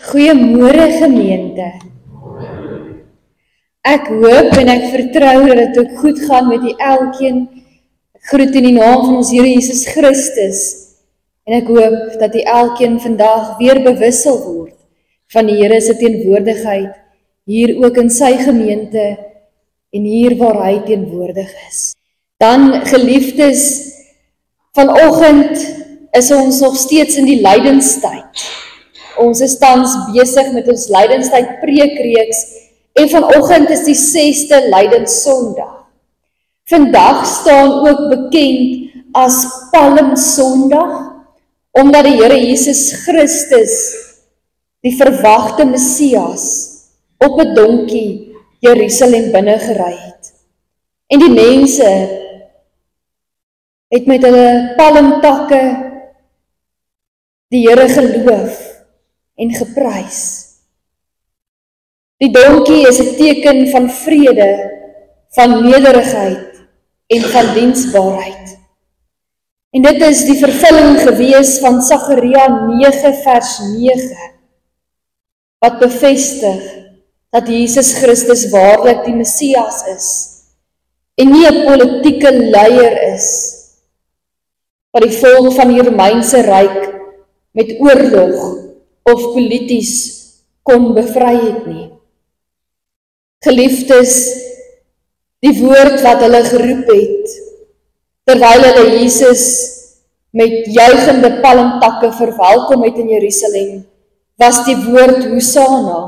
Goeiemôre gemeente. Ek hoop en ek vertrou dat dit ook goed gaan met die elkeen. Ek groet in die naam van ons Here Jesus Christus. En ek hoop dat die elkeen vandag weer bewus sal word van die Here se teenwoordigheid hier ook in sy gemeente en hier waar hy teenwoordig is. Dan geliefdes, vanoggend is ons nog steeds in die lydenstyd. Ons is tans besig met ons lydenstyd preekreeks en vanoggend is die 6de Lydenssondag. Vandag staan ook bekend as Palmsondag, omdat die Here Jesus Christus, die verwagte Messias, op 'n donkie Jerusalem binne gery het. En die mense het met hulle palmtakke die Here geloof en geprys. Die donkie is 'n teken van vrede, van nederigheid en van diensbaarheid. En dit is die vervulling gewees van Sagaria 9 vers 9, wat bevestig dat Jesus Christus waarlik die Messias is, en nie 'n politieke leier is, wat die volk van die Romeinse ryk met oorlog of polities kon bevry het nie. Geliefdes, die woord wat hulle geroep het, terwyl hulle Jesus met juigende palmtakke verwelkom het in Jerusalem, was die woord Hosanna.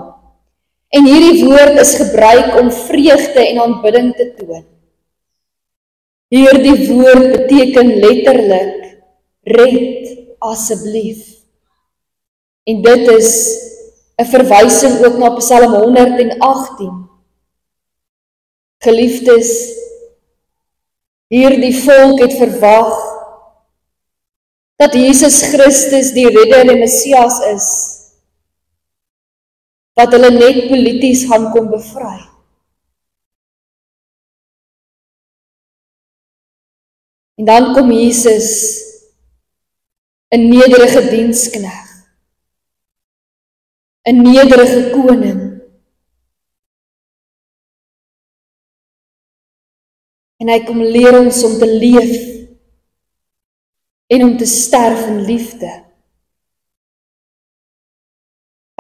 En hierdie woord is gebruik om vreugde en aanbidding te toon. Hierdie woord beteken letterlik, red asseblief. En dit is 'n verwysing ook na Psalm 118. Geliefdes, hierdie volk het verwag dat Jesus Christus die redder en Messias is, wat hulle net polities gaan kon bevry. En dan kom Jesus, 'n nederige dienskneg, 'n nederige koning. En hy kom leer ons om te leef en om te sterf in liefde.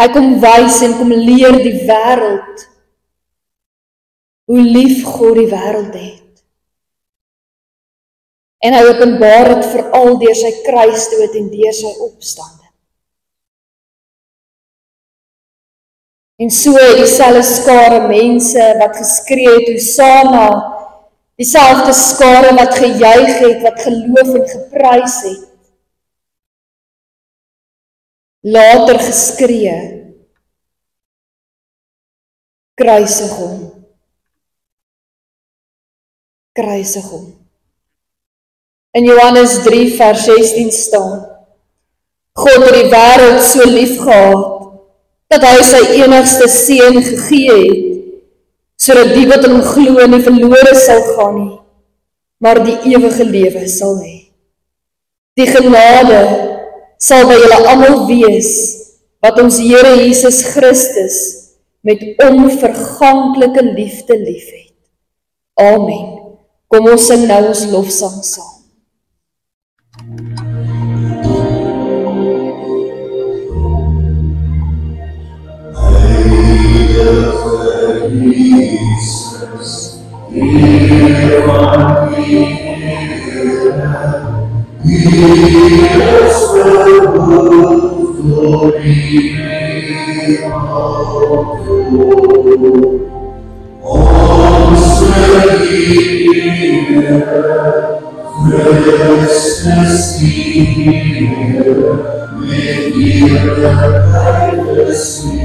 Hy kom wys en kom leer die wêreld hoe lief God die wêreld het. En hy openbaar dit veral deur sy kruisdood en deur sy opstanding. En so het dieselfde skare mense wat geskree het, Hosanna, dieselfde skare wat gejuig het, wat geloof en geprys het, later geskree, kruisig hom, kruisig hom. In Johannes 3 vers 16 staan, God het die wêreld so lief gehad, dat hy sy enigste seun gegee het, sodat die wat in hom glo nie verlore sal gaan nie, maar die ewige lewe sal hê. Die genade sal by julle almal wees, wat ons Here Jesus Christus met onverganklike liefde liefhet. Amen. Kom ons sing nou ons lofsang saam. Jesus, Heer van die Here, is verhoogd door die wereld toe. Onze Heer, Christus die Heer, met heerlijkheid bestuurd.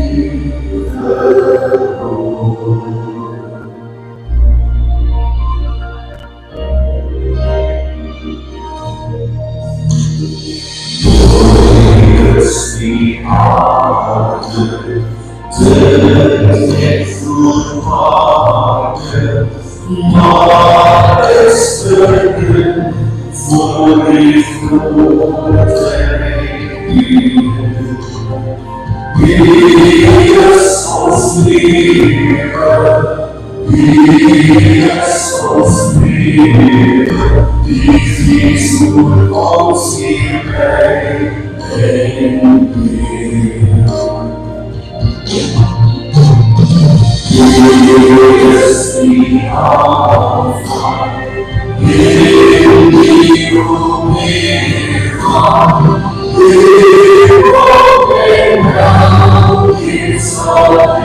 Die aarde, de voetwaarde, maar is verdund voor die grote reden. Jesus Liebe, Jesus Liebe, die fließt nur aus ihm in mir. Jesus, die Auffahrt, in die Omega, broken down, it's all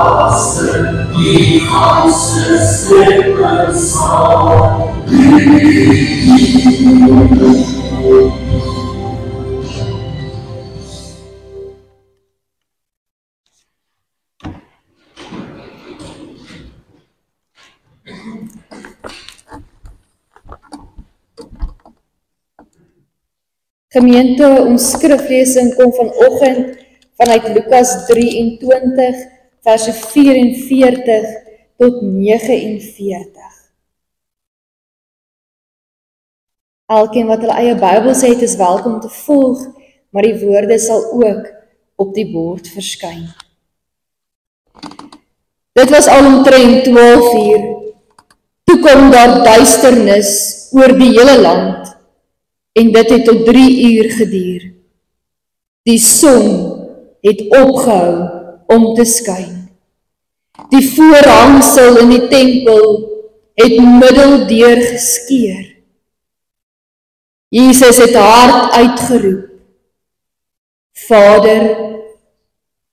because die ganze Slippensau. Gemeente, ons skriflesing kom vanoggend vanuit Lukas 23, verse 44 tot 49. Elkeen wat hulle eie Bybels het, is welkom om te volg, maar die woorde sal ook op die bord verskyn. Dit was al omtrent 12 uur, toe kom daar duisternis oor die hele land, en dit het tot 3 uur geduur. Die son het opgehou om te skyn. Die voorhangsel in die tempel het middeldeur geskeur. Jesus het hard uitgeroep: Vader,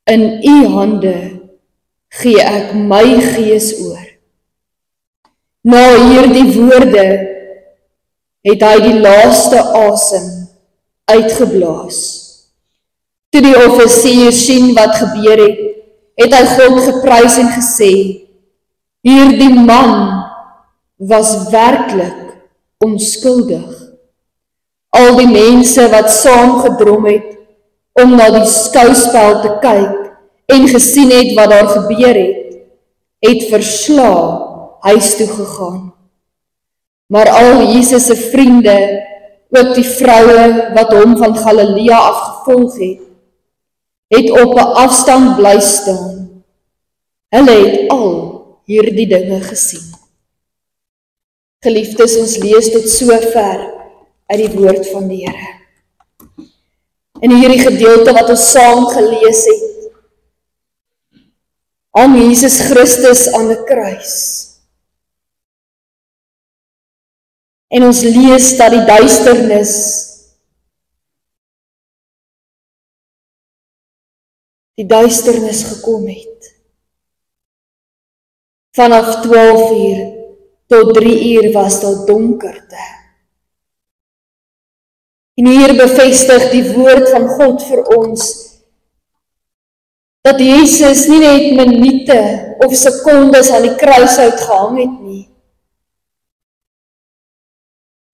in u hande gee ek my gees oor. Na hierdie woorde het hy die laaste asem uitgeblaas. Toe die offisier sien wat gebeur het, het hy God geprys en gesê: hierdie man was werklik onskuldig. Al die mense wat saamgedrom het om na die skouspel te kyk en gesien het wat daar gebeur het verslae huis toe gegaan. Maar al Jesus se vriende, ook die vroue wat hom van Galilea af gevolg het op 'n afstand bly staan. Hulle het al hierdie dinge gesien. Geliefdes, ons lees tot sover uit die woord van die Here. In hierdie gedeelte wat ons saam gelees het, hang Jesus Christus aan 'n kruis. En ons lees dat die duisternis gekom het. Vanaf 12 uur tot 3 uur was daar donkerte. En hier bevestig die woord van God vir ons, dat Jesus nie net minute of sekondes aan die kruis uitgehang het nie,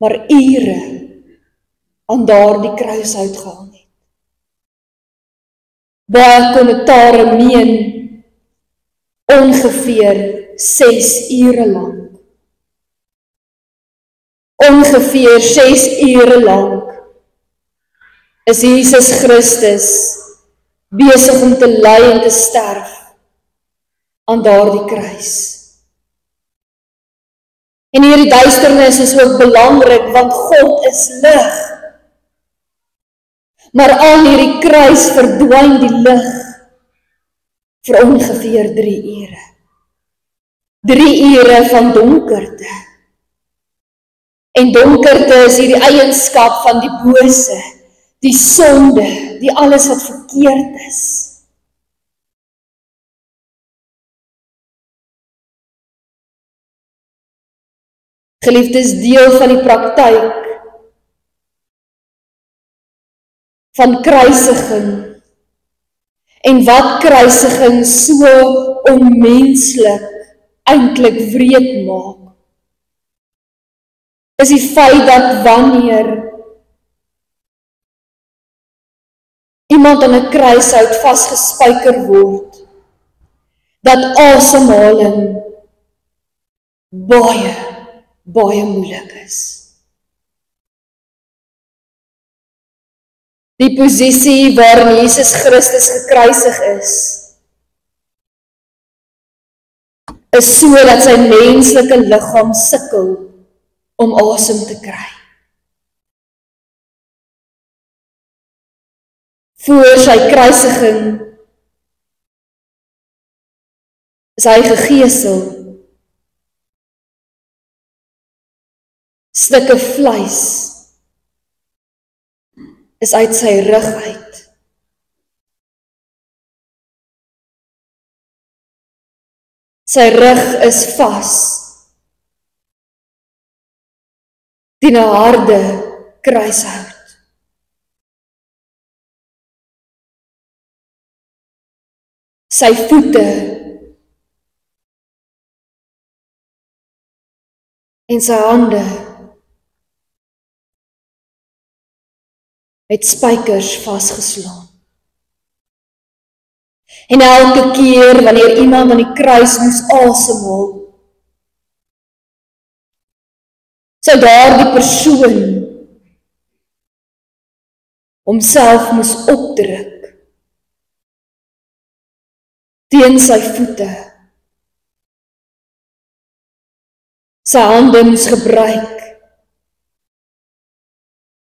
maar ure aan daardie kruis uitgehang het. Baie kommentare meen ongeveer 6 ure lang. Ongeveer 6 ure lang is Jesus Christus besig om te ly en te sterf aan daardie kruis. En hierdie duisternis is ook belangrik, want God is lig. Maar aan hierdie kruis verdwyn die lig vir ongeveer 3 ure. 3 ure van donkerte. En donkerte is hierdie eienskap van die bose, die sonde, die alles wat verkeerd is. Geliefdes, deel van die praktyk van kruisiging en wat kruisiging so onmenslik eintlik wreed maak, is die feit dat wanneer iemand aan 'n kruishout vasgespijker word, dat asemhaling baie, baie moeilik is. Die posisie waarin Jesus Christus gekruisig is so dat sy menslike liggaam sukkel om asem te kry. Voor sy kruisiging is hy gegeesel. Stukke vleis is uit sy rug uit. Sy rug is vas teen 'n harde kruishout. Sy voete en sy hande met spykers vasgeslaan. En elke keer wanneer iemand aan die kruis moes asemhaal, sou daardie persoon homself moes opdruk teen sy voete. Sy hande moes gebruik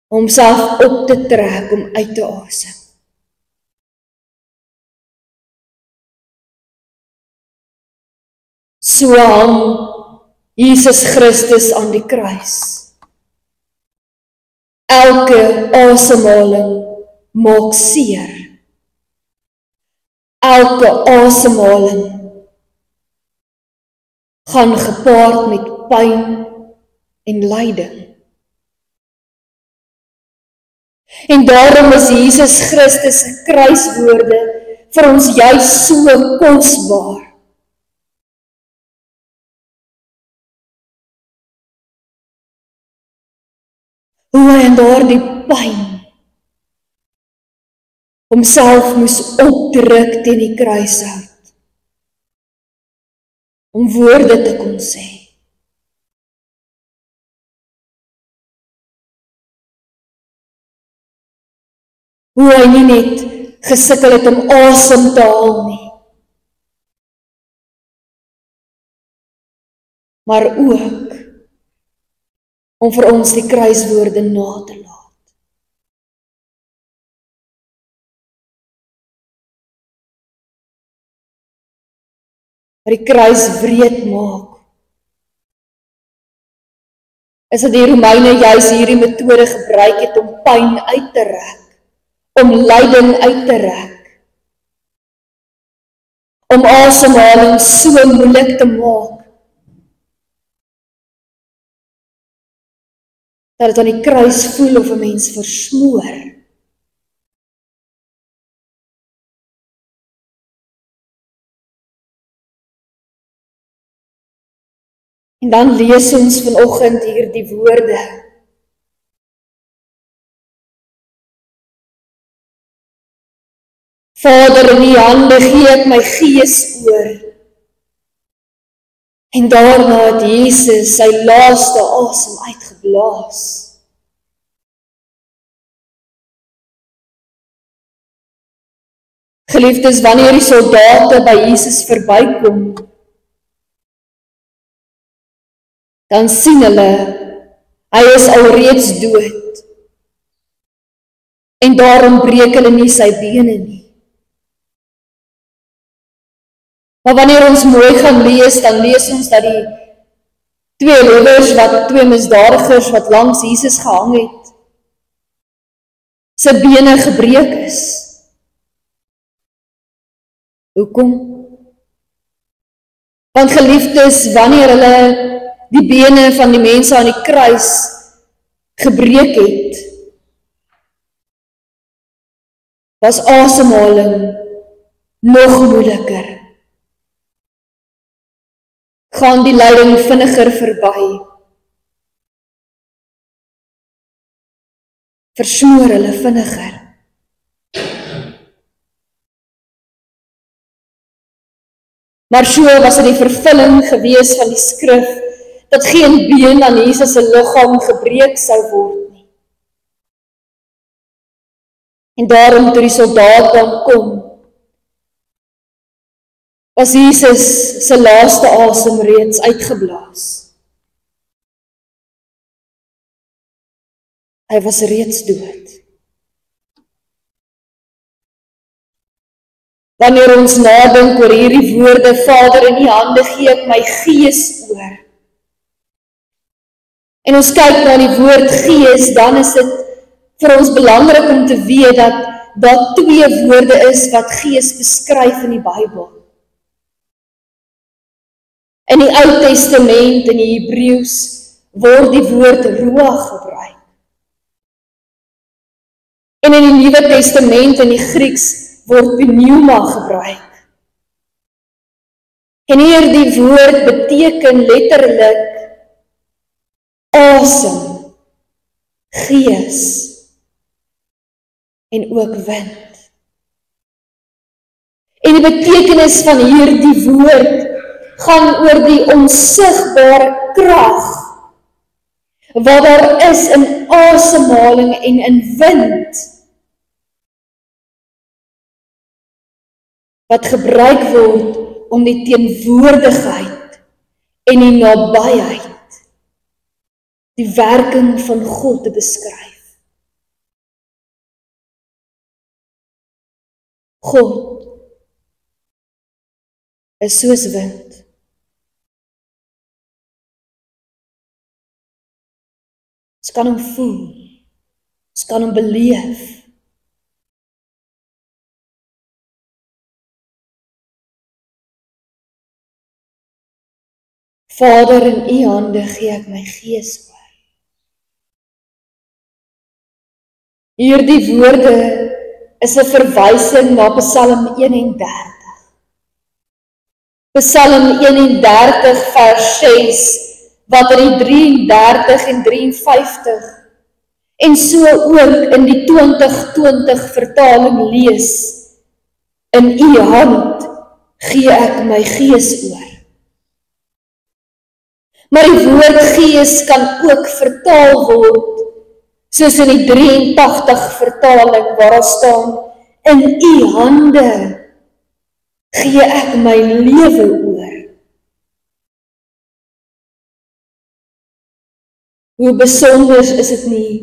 om homself op te trek om uit te asem. So hang Jesus Christus aan die kruis. Elke asemhaling maak seer. Elke asemhaling gaan gepaard met pyn en lyding. En daarom is Jesus Christus se kruiswoorde vir ons juis so kosbaar. Hoe hy in daardie pyn homself moes opdruk teen die kruishout, om woorde te kon sê. Hoe hy nie net gesukkel het om asem te haal nie, maar ook om vir ons die kruiswoorde na te laat. Wat die kruis wreed maak, is dat die Romeine juis hierdie metode gebruik het om pyn uit te rek, om lyding uit te rek, om asemhaling so moeilik te maak, dat het aan die kruis voel of 'n mens versmoor. En dan lees ons vanoggend hierdie woorde. Vader, in U hande gee ek my gees oor. En daarna het Jesus sy laaste asem uitgeblaas. Geliefdes, wanneer die soldate by Jesus verbykom, dan sien hulle, hy is alreeds dood. En daarom breek hulle nie sy bene nie. Maar wanneer ons mooi gaan lees, dan lees ons dat die twee misdadigers wat langs Jesus gehang het, sy bene gebreek is. Hoekom? Want geliefdes, wanneer hulle die bene van die mense aan die kruis gebreek het, was asemhaling nog moeiliker. Gaan die lyding vinniger verby. Versmoor hulle vinniger. Maar so was dit die vervulling gewees van die skrif, dat geen been aan Jesus se liggaam gebreek sou word nie. En daarom toe die soldaat dan kom, was Jesus se laaste asem reeds uitgeblaas. Hy was reeds dood. Wanneer ons nadink oor hierdie woorde, Vader, in U hande gee ek my gees oor. En ons kyk na die woord gees, dan is dit vir ons belangrik om te weet dat daar twee woorde is wat gees beskryf in die Bybel. In die Ou Testament, in die Hebreëus, word die woord ruach gebruik. En in die Nuwe Testament, in die Grieks, word pneuma gebruik. En hier die woord beteken letterlik asem, gees en ook wind. En die betekenis van hierdie woord gaan oor die onsigbare krag wat daar is in asemhaling en in wind, wat gebruik word om die teenwoordigheid en die nabyheid, die werking van God te beskryf. God is soos wind. Ons kan hom voel, ons kan hom beleef. Vader, in U hande gee ek my gees oor. Hierdie woorde is 'n verwysing na Psalm 31. Psalm 31 vers 6, wat in die 33 en 53, en so ook in die 2020 vertaling lees, in U hand gee ek my gees oor. Maar die woord gees kan ook vertaal word, soos in die 83 vertaling waar daar staan, in U hande gee ek my lewe oor. Hoe besonder is dit nie,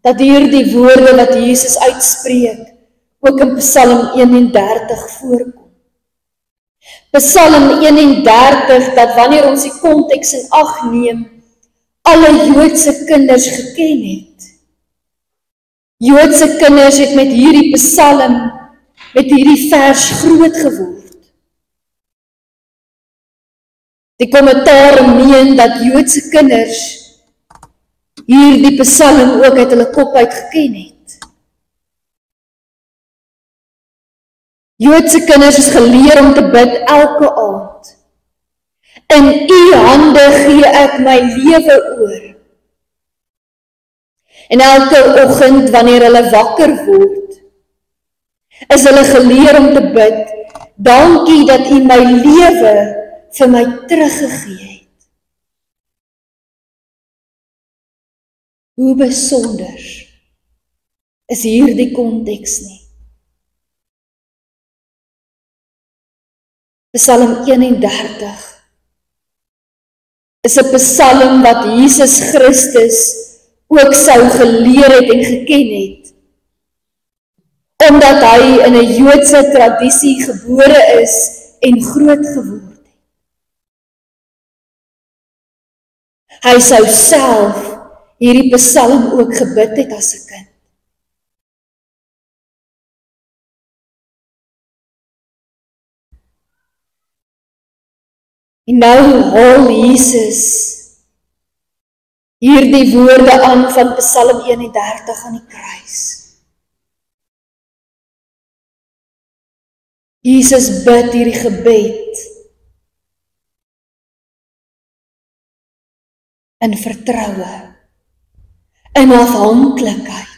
dat hierdie woorde wat Jesus uitspreek, ook in Psalm 31 voorkom. Psalm 31, dat wanneer ons die konteks in ag neem, alle Joodse kinders geken het. Joodse kinders het met hierdie Psalm, met hierdie vers groot geword. Die kommentaar meen dat Joodse kinders hierdie Psalm ook uit hulle kop uit geken het. Joodse kinders is geleer om te bid elke aand. In U hande gee ek my lewe oor. En elke oggend wanneer hulle wakker word, is hulle geleer om te bid, dankie dat U my lewe vir my teruggegee het. Hoe besonder is hierdie konteks nie? Psalm 31 is 'n psalm wat Jesus Christus ook sou geleer het en geken het, omdat hy in 'n Joodse tradisie gebore is en groot geword het. Hy sou self hierdie psalm ook gebid het as 'n kind. En nou haal Jesus hierdie woorde aan van Psalm 31 aan die kruis. Jesus bid hierdie gebed in vertroue, in afhanklikheid.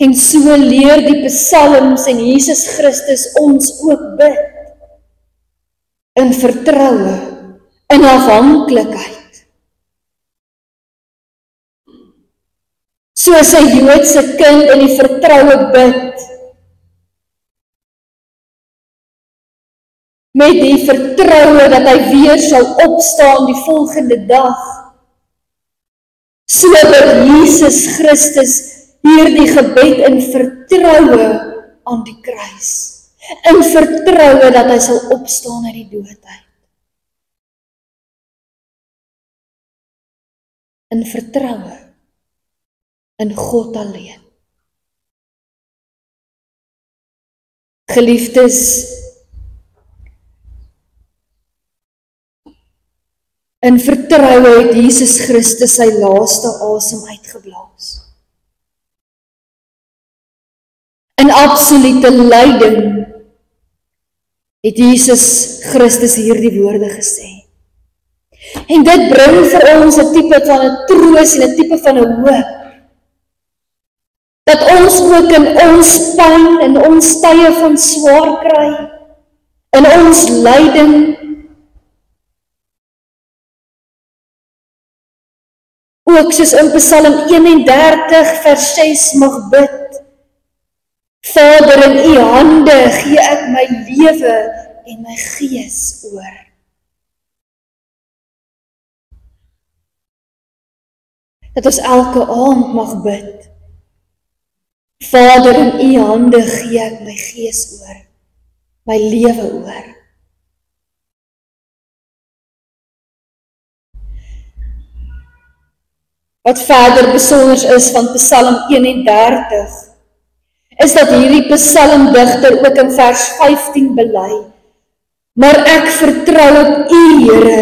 En so leer die psalms en Jesus Christus ons ook bid. In vertroue, in afhanklikheid. Soos 'n Joodse kind in die vertroue bid. Met die vertroue dat hy weer sal opstaan die volgende dag. So bid Jesus Christus hierdie gebed in vertroue aan die kruis. In vertroue dat hy sal opstaan uit die doodheid. In vertroue in God alleen. Geliefdes, in vertroue het Jesus Christus sy laaste asem uitgeblaas. In absolute lyding het Jesus Christus hierdie woorde gesê. En dit bring vir ons 'n tipe van 'n troos en 'n tipe van 'n hoop. Dat ons ook in ons pyn, in ons tye van swaar kry, in ons lyding, ook soos in Psalm 31 vers 6 mag bid. Vader, in U hande gee ek my lewe en my gees oor. Dat ons elke aand mag bid. Vader, in U hande gee ek my gees oor, my lewe oor. Wat verder besonders is van Psalm 31, is dat hierdie psalmdigter ook in vers 15 bely, maar ek vertrou op U, Here,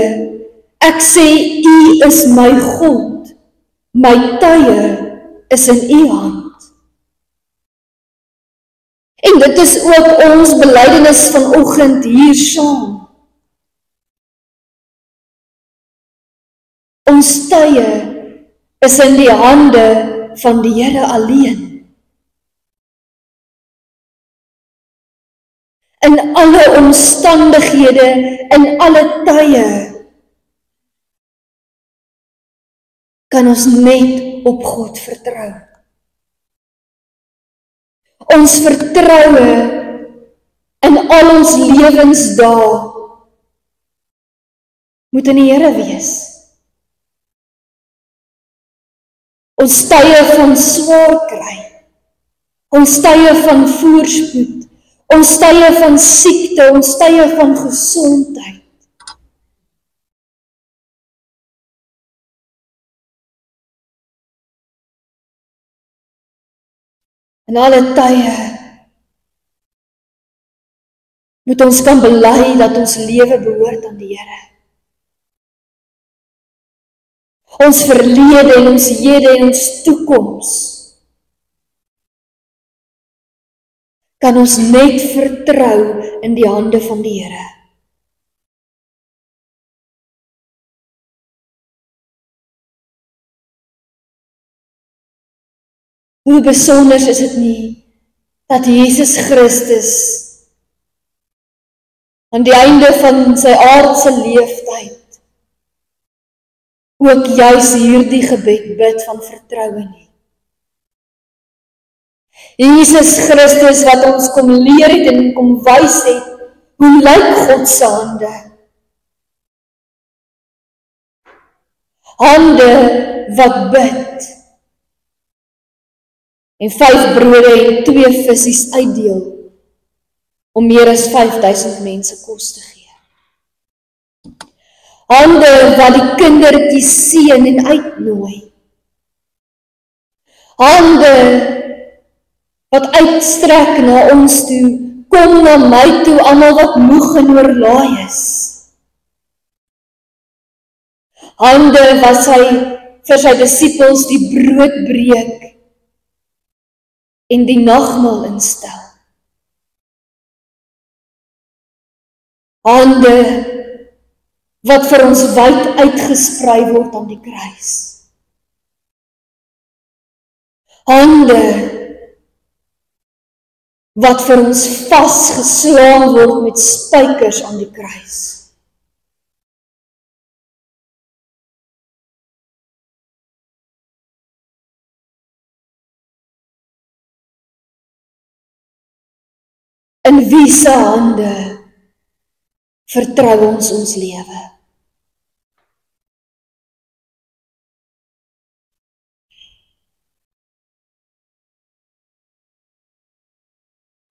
ek sê U is my God, my tye is in U hand. En dit is ook ons belydenis vanoggend hier saam. Ons tye is in die hande van die Here alleen. In alle omstandighede, in alle tye, kan ons net op God vertrou. Ons vertroue in al ons lewensdae moet in die Here wees. Ons tye van swaar kry, ons tye van voorspoed, ons tye van siekte, ons tye van gesondheid. In alle tye moet ons kan bely dat ons lewe behoort aan die Here. Ons verlede en ons hede en ons toekoms kan ons net vertrou in die hande van die Here. Hoe besonder is dit nie dat Jesus Christus aan die einde van sy aardse leeftyd ook juis hierdie gebed bid van vertroue nie. Jesus Christus wat ons kom leer het en kom wys het, hoe lyk God se hande? Hande wat bid en 5 brode en 2 visies uitdeel om meer as 5000 mense kos te gee. Hande wat die kindertjies seën en uitnooi. Hande wat uitstrek na ons toe, kom na my toe, almal wat moeg en oorlaai is. Hande wat vir sy disippels die brood breek en die nagmaal instel. Hande wat vir ons wyd uitgesprei word aan die kruis. Hande wat vir ons vasgeslaan word met spykers aan die kruis. In wie se hande vertrou ons lewe?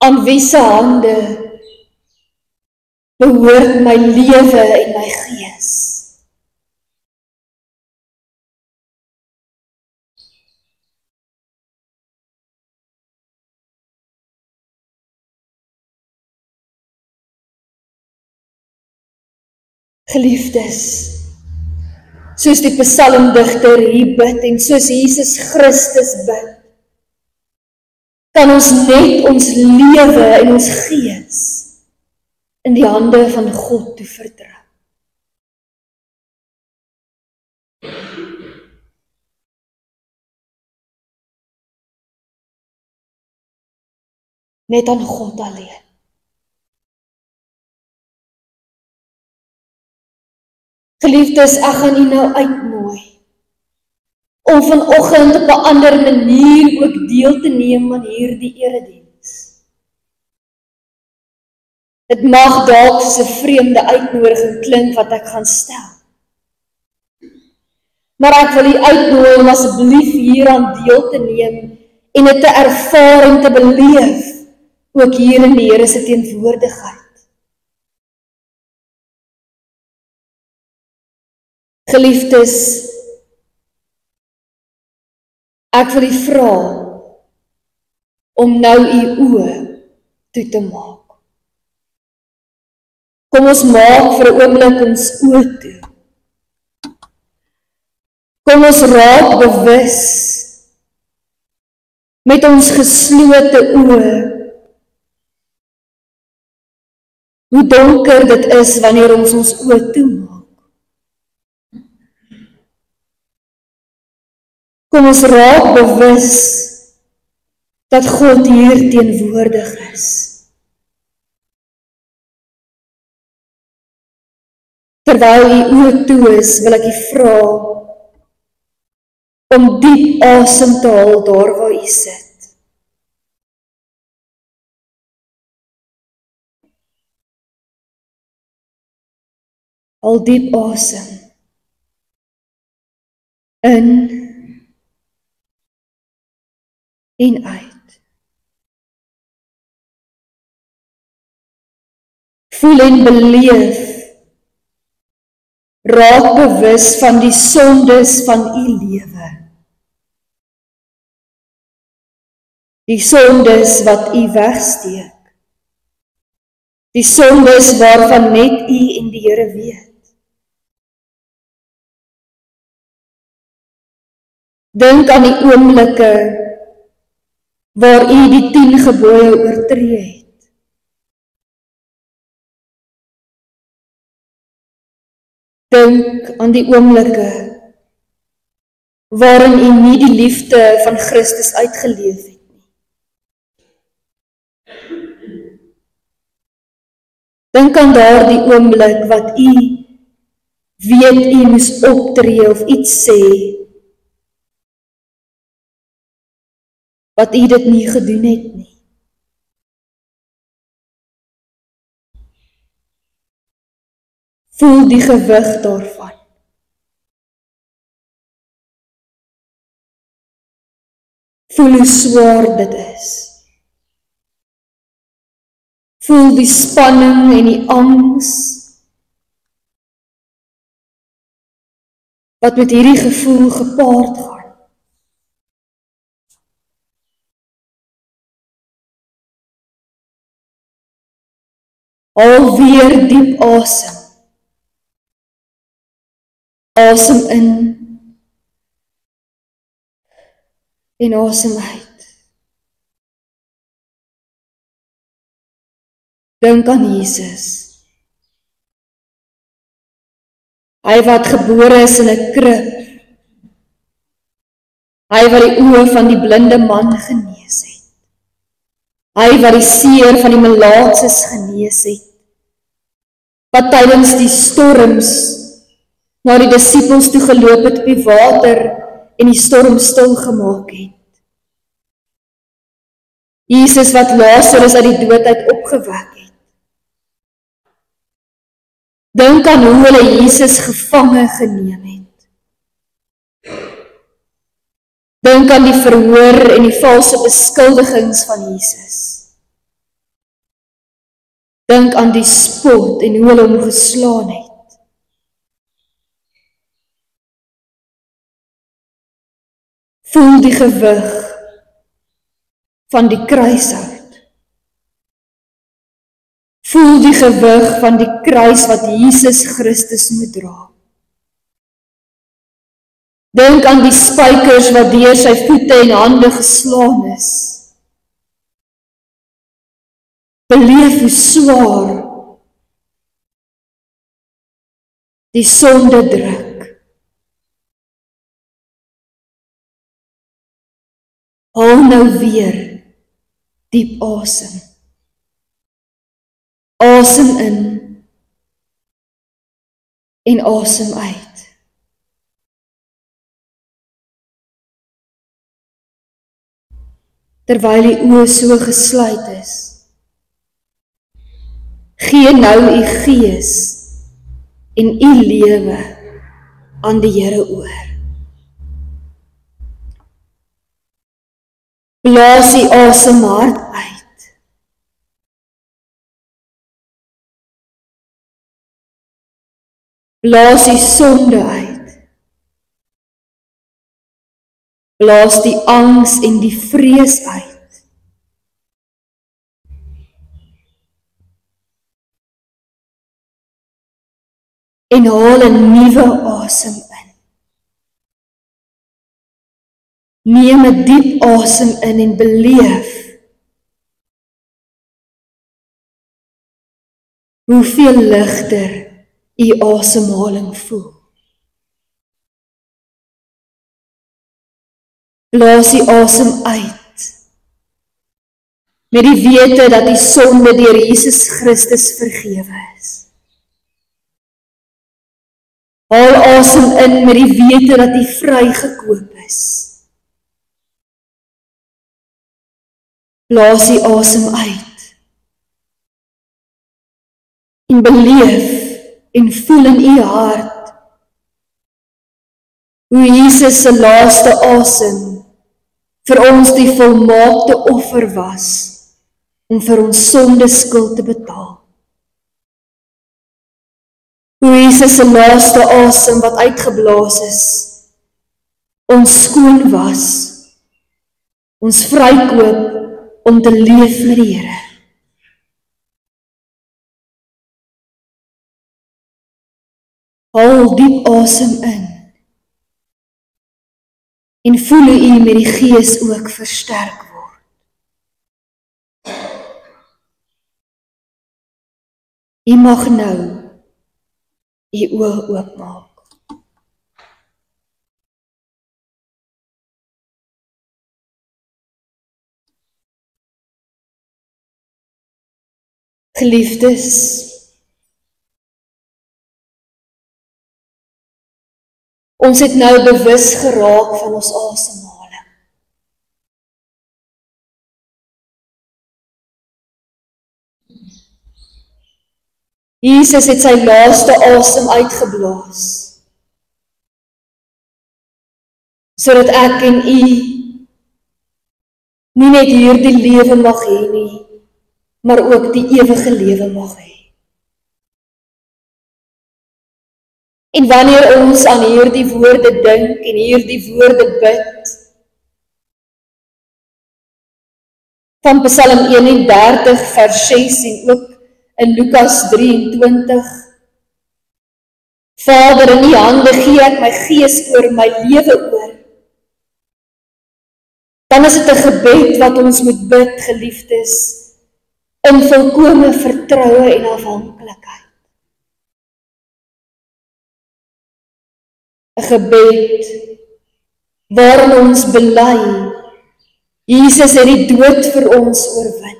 Aan wie se hande behoort my lewe en my gees? Geliefdes, soos die psalmdigter hier bid en soos Jesus Christus bid, kan ons net ons lewe en ons gees in die hande van God toe vertrou. Net aan God alleen. Geliefdes, ek gaan u nou uitnooi om vanoggend op 'n ander manier ook deel te neem aan hierdie erediens. Dit mag dalk soos 'n vreemde uitnodiging klink wat ek gaan stel. Maar ek wil u uitnooi om asseblief hieraan deel te neem en dit te ervaar en te beleef, ook hier in die Here se teenwoordigheid. Geliefdes, ek wil u vra om nou u oë toe te maak. Kom ons maak vir 'n oomblik ons oë toe. Kom ons raak bewus met ons geslote oë hoe donker dit is wanneer ons oë toemaak. Kom ons raak bewus dat God hier teenwoordig is. Terwyl u oë toe is, wil ek u vra om diep asem te haal daar waar u sit. Haal diep asem. In en uit. Voel en beleef, raak bewus van die sondes van u lewe. Die sondes wat u wegsteek. Die sondes waarvan net u en die Here weet. Dink aan die oomblikke waar u die 10 gebooie oortree het. Dink aan die oomblikke waarin u nie die liefde van Christus uitgeleef het nie. Dink aan daardie oomblik wat u weet u moes optree of iets sê, wat u dit nie gedoen het nie. Voel die gewig daarvan. Voel hoe swaar dit is. Voel die spanning en die angs wat met hierdie gevoel gepaard gaan. Haal weer diep asem. Asem in en asem uit. Dink aan Jesus. Hy wat gebore is in 'n krib. Hy wat die oë van die blinde man genees het. Hy wat die seer van die melaatses genees het, wat tydens die storms na die disippels toe geloop het op die water en die storm stil gemaak het. Jesus wat Lazarus uit die dood uit opgewek het. Dink aan hoe hulle Jesus gevange geneem het. Dink aan die verhoor en die valse beskuldigings van Jesus. Dink aan die spot en hoe hulle hom geslaan het. Voel die gewig van die kruishout. Voel die gewig van die kruis wat Jesus Christus moet dra. Dink aan die spykers wat deur sy voete en hande geslaan is. Beleef hoe swaar die sonde druk. Haal nou weer diep asem. Asem in en asem uit. Terwyl die oë so gesluit is, gee nou u gees en u lewe aan die Here oor. Blaas die asem hard uit. Blaas die sonde uit. Blaas die angs en die vrees uit. En haal 'n nuwe asem in. Neem 'n diep asem in en beleef hoeveel ligter u asemhaling voel. Blaas die asem uit met die wete dat die sonde deur Jesus Christus vergewe is. Haal asem in met die wete dat u vrygekoop is. Blaas die asem uit en beleef en voel in u hart hoe Jesus se laaste asem vir ons die volmaakte offer was om vir ons sonde skuld te betaal. Hoe Jesus se laaste asem wat uitgeblaas is, ons skoon was, ons vrykoop om te leef met die Here. Haal diep asem in en voel hoe u met die Gees ook versterk word. U mag nou u oë oopmaak. Geliefdes, ons het nou bewus geraak van ons asemhaling. Jesus het sy laaste asem uitgeblaas, sodat ek en u nie net hierdie lewe mag hê nie, maar ook die ewige lewe mag hê. En wanneer ons aan hierdie woorde dink en hierdie woorde bid, van Psalm 31 vers 6 en ook in Lukas 23, Vader, in u hande gee ek my gees oor, my lewe oor, dan is dit 'n gebed wat ons moet bid, geliefdes, in volkome vertroue en afhanklikheid. 'n gebed waarin ons bely, Jesus het die dood vir ons oorwin.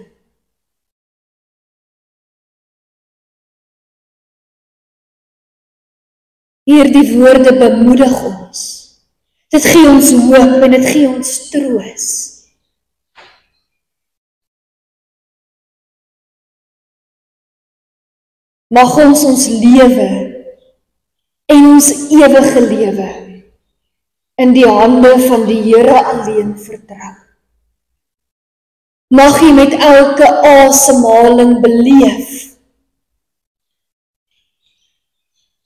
Hierdie woorde bemoedig ons. Dit gee ons hoop en dit gee ons troos. Mag ons lewe en ons ewige lewe in die hande van die Here alleen vertrou. Mag jy met elke asemhaling beleef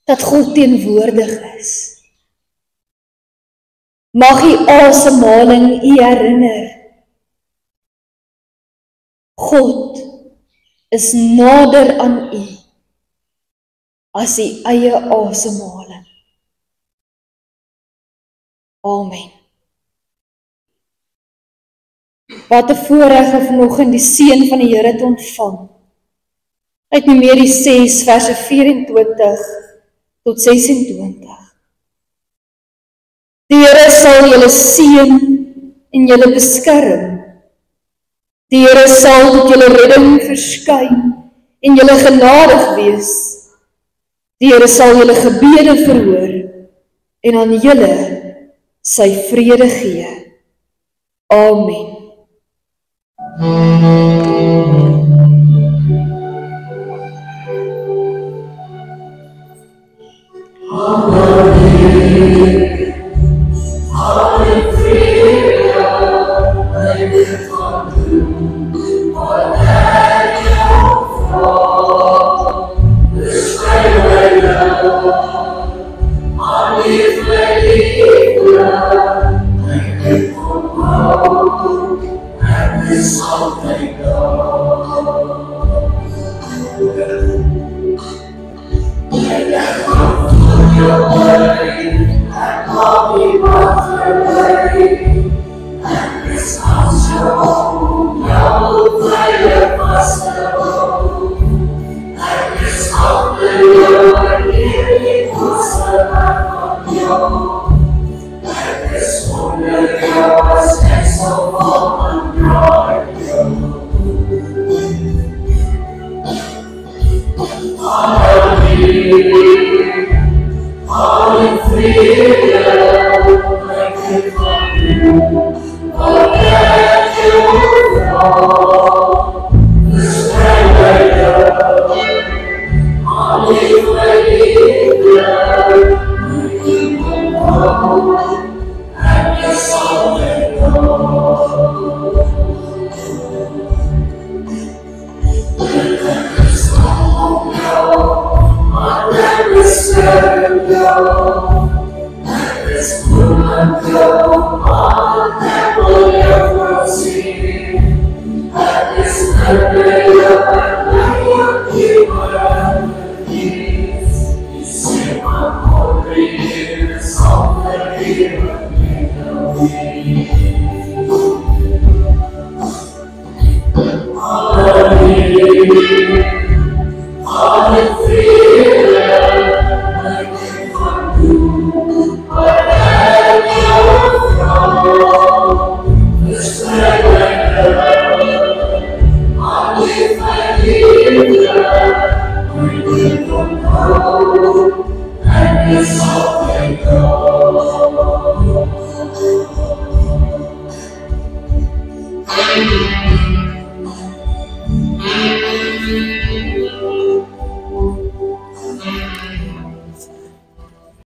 dat God teenwoordig is. Mag die asemhaling u herinner. God is nader aan u as die eie asemhaling. Amen. Wat 'n voorreg om vanoggend die seën van die Here te ontvang. Uit Numeri 6 verse 24 tot 26. Die Here sal julle seën en julle beskerm. Die Here sal tot julle redding verskyn en julle genadig wees. Die Here sal julle gebede verhoor en aan julle sy vrede gee. Amen. Let this